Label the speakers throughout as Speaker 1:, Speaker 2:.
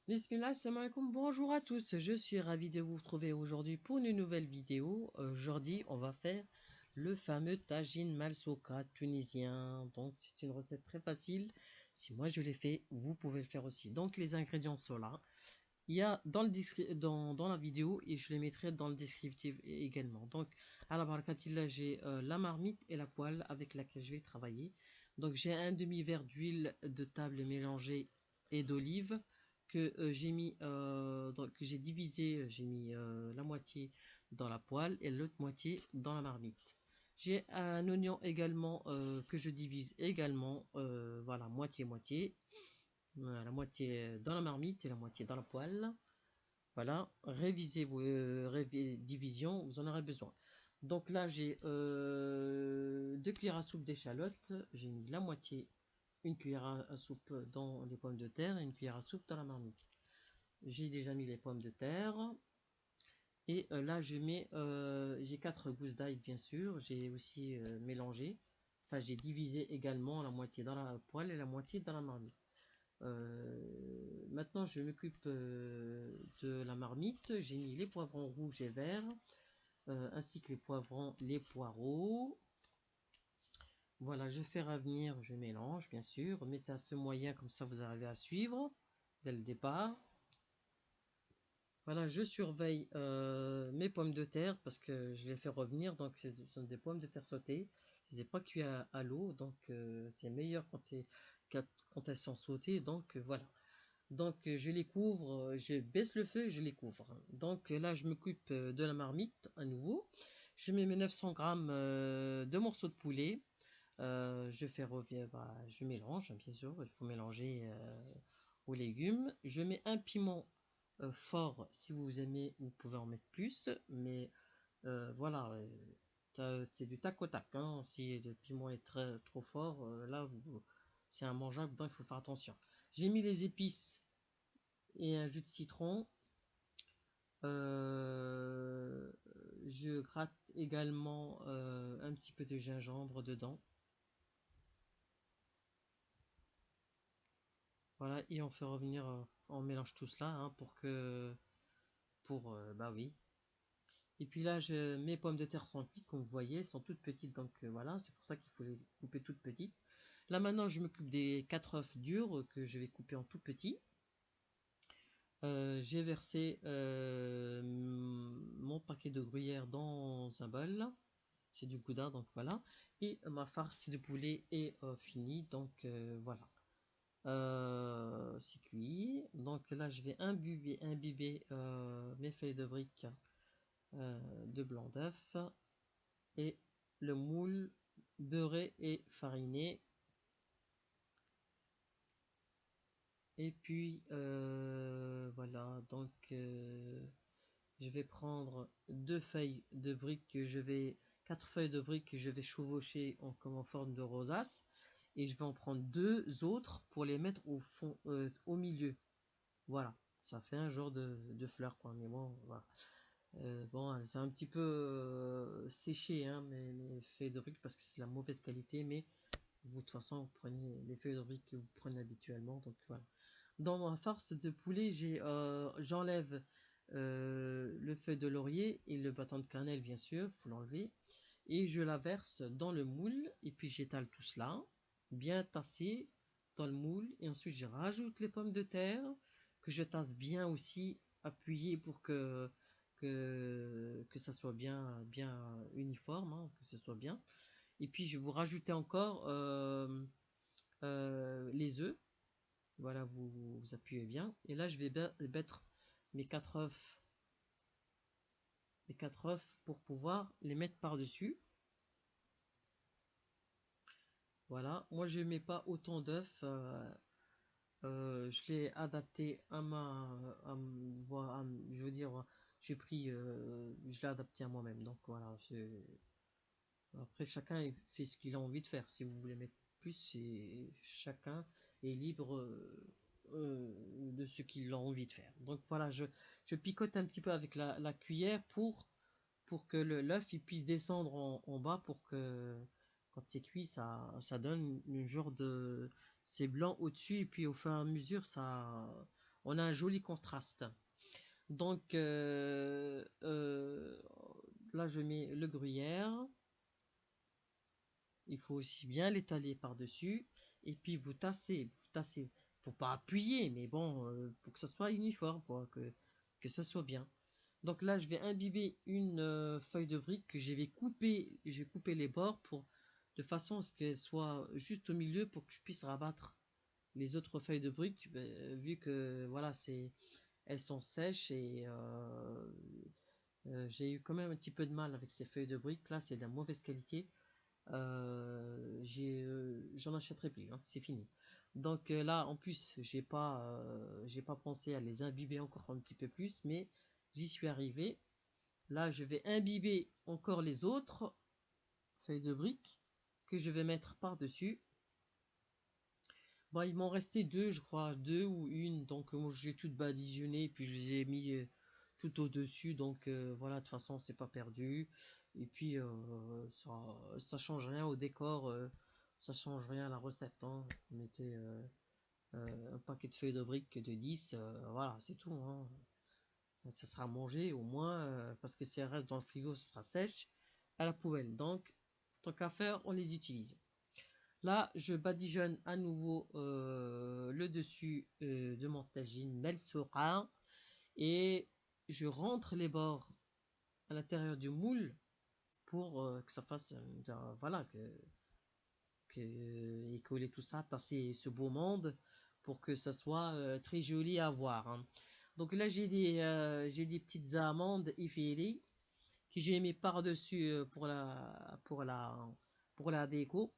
Speaker 1: Bismillah, salam alaikum, bonjour à tous, je suis ravi de vous retrouver aujourd'hui pour une nouvelle vidéo. Aujourd'hui, on va faire le fameux tagine malsouka tunisien. Donc, c'est une recette très facile. Si moi je l'ai fait, vous pouvez le faire aussi. Donc, les ingrédients sont là. Il y a dans la vidéo et je les mettrai dans le descriptif également. Donc, à la barakatillah, j'ai la marmite et la poêle avec laquelle je vais travailler. Donc, j'ai un demi-verre d'huile de table mélangée et d'olive que j'ai mis, que j'ai divisé, j'ai mis la moitié dans la poêle et l'autre moitié dans la marmite. J'ai un oignon également que je divise également, voilà, moitié-moitié. La moitié dans la marmite et la moitié dans la poêle. Voilà, révisez vos divisions, vous en aurez besoin. Donc là, j'ai 2 cuillères à soupe d'échalotes. J'ai mis la moitié, une cuillère à soupe dans les pommes de terre et une cuillère à soupe dans la marmite. J'ai déjà mis les pommes de terre. Et là, j'ai 4 gousses d'ail, bien sûr. J'ai aussi mélangé. Enfin, j'ai divisé également la moitié dans la poêle et la moitié dans la marmite. Maintenant, je m'occupe de la marmite. J'ai mis les poivrons rouges et verts, ainsi que les poireaux. Voilà, je fais revenir, je mélange, bien sûr. Mettez à feu moyen, comme ça vous arrivez à suivre dès le départ. Voilà, je surveille mes pommes de terre parce que je les fais revenir. Donc, ce sont des pommes de terre sautées. Je ne les ai pas cuits à l'eau, donc c'est meilleur quand elles sont sautées. Donc, voilà. Donc je les couvre, je baisse le feu et je les couvre. Donc là je m'occupe de la marmite à nouveau. Je mets mes 900 grammes de morceaux de poulet. Je fais revenir, je mélange, bien sûr, il faut mélanger aux légumes. Je mets un piment fort, si vous aimez, vous pouvez en mettre plus, mais voilà, c'est du tac au tac, hein. Si le piment est trop fort, là c'est immangeable, donc il faut faire attention. J'ai mis les épices et un jus de citron. Euh, je gratte également un petit peu de gingembre dedans. Voilà, et on fait revenir, on mélange tout cela hein, bah oui. Et puis là, mes pommes de terre sont cuites, comme vous voyez, sont toutes petites, donc voilà, c'est pour ça qu'il faut les couper toutes petites. Là maintenant, je m'occupe des 4 œufs durs que je vais couper en tout petits. J'ai versé mon paquet de gruyère dans un bol. C'est du gouda, donc voilà. Et ma farce de poulet est finie, donc voilà. C'est cuit. Donc là, je vais imbiber mes feuilles de briques de blanc d'œuf et le moule beurré et fariné. Et puis voilà, donc je vais prendre 4 feuilles de briques que je vais chevaucher comme en forme de rosace. Et je vais en prendre 2 autres pour les mettre au milieu. Voilà, ça fait un genre de fleur, quoi. Mais bon, voilà. Bon, c'est un petit peu séché, hein, mes feuilles de briques parce que c'est de la mauvaise qualité. Mais vous, de toute façon, vous prenez les feuilles de briques que vous prenez habituellement. Donc voilà. Dans ma farce de poulet, j'enlève le feuille de laurier et le bâton de cannelle, bien sûr, il faut l'enlever. Et je la verse dans le moule et puis j'étale tout cela, bien tassé dans le moule. Et ensuite, je rajoute les pommes de terre que je tasse bien aussi, appuyé pour que ça soit bien uniforme, hein, que ce soit bien. Et puis, je vais vous rajouter encore les œufs. Voilà, vous appuyez bien. Et là, je vais mettre mes 4 œufs, pour pouvoir les mettre par-dessus. Voilà, moi je mets pas autant d'œufs. Je l'ai adapté je veux dire, je l'ai adapté à moi-même. Donc voilà, après chacun fait ce qu'il a envie de faire. Si vous voulez mettre plus, chacun est libre de ce qu'il a envie de faire. Donc voilà, je picote un petit peu avec la cuillère pour que l'œuf il puisse descendre en bas pour que quand c'est cuit, ça donne une genre de... C'est blanc au-dessus et puis au fur et à mesure, on a un joli contraste. Donc là je mets le gruyère, il faut aussi bien l'étaler par dessus et puis vous tassez, faut pas appuyer mais bon, faut que ça soit uniforme quoi, que ça soit bien. Donc là je vais imbiber une feuille de brique que j'ai coupé les bords pour de façon à ce qu'elle soit juste au milieu pour que je puisse rabattre les autres feuilles de brique, vu que voilà elles sont sèches et j'ai eu quand même un petit peu de mal avec ces feuilles de briques. Là, c'est de la mauvaise qualité. J'en achèterai plus, hein, c'est fini. Donc là, en plus, j'ai pas pensé à les imbiber encore un petit peu plus, mais j'y suis arrivé. Là, je vais imbiber encore les autres feuilles de briques que je vais mettre par-dessus. Bon, il m'en restait deux, je crois, deux ou une. Donc, moi, j'ai tout badigeonné, puis je les ai mis tout au-dessus. Donc, voilà, de toute façon, c'est pas perdu. Et puis, ça change rien au décor, ça change rien à la recette, hein. On mettait un paquet de feuilles de briques de 10, voilà, c'est tout, hein. Donc, ça sera mangé au moins, parce que si elles restent dans le frigo, ce sera sèche à la poubelle. Donc, tant qu'à faire, on les utilise. Là, je badigeonne à nouveau le dessus de mon tagine Melsoura et je rentre les bords à l'intérieur du moule pour que ça fasse, voilà, et coller tout ça, tasser ce beau monde pour que ça soit très joli à voir, hein. Donc là, j'ai des petites amandes effilées que j'ai mis par-dessus pour la déco.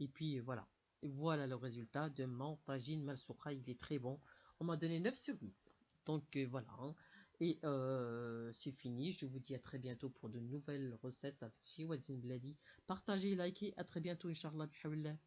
Speaker 1: Et puis voilà. Et voilà le résultat de mon tagine malsoukha. Il est très bon. On m'a donné 9 sur 10. Donc voilà, hein. Et c'est fini. Je vous dis à très bientôt pour de nouvelles recettes avec Chiwadine Bladi. Partagez, likez. À très bientôt, Inch'Allah. Bihaoullah.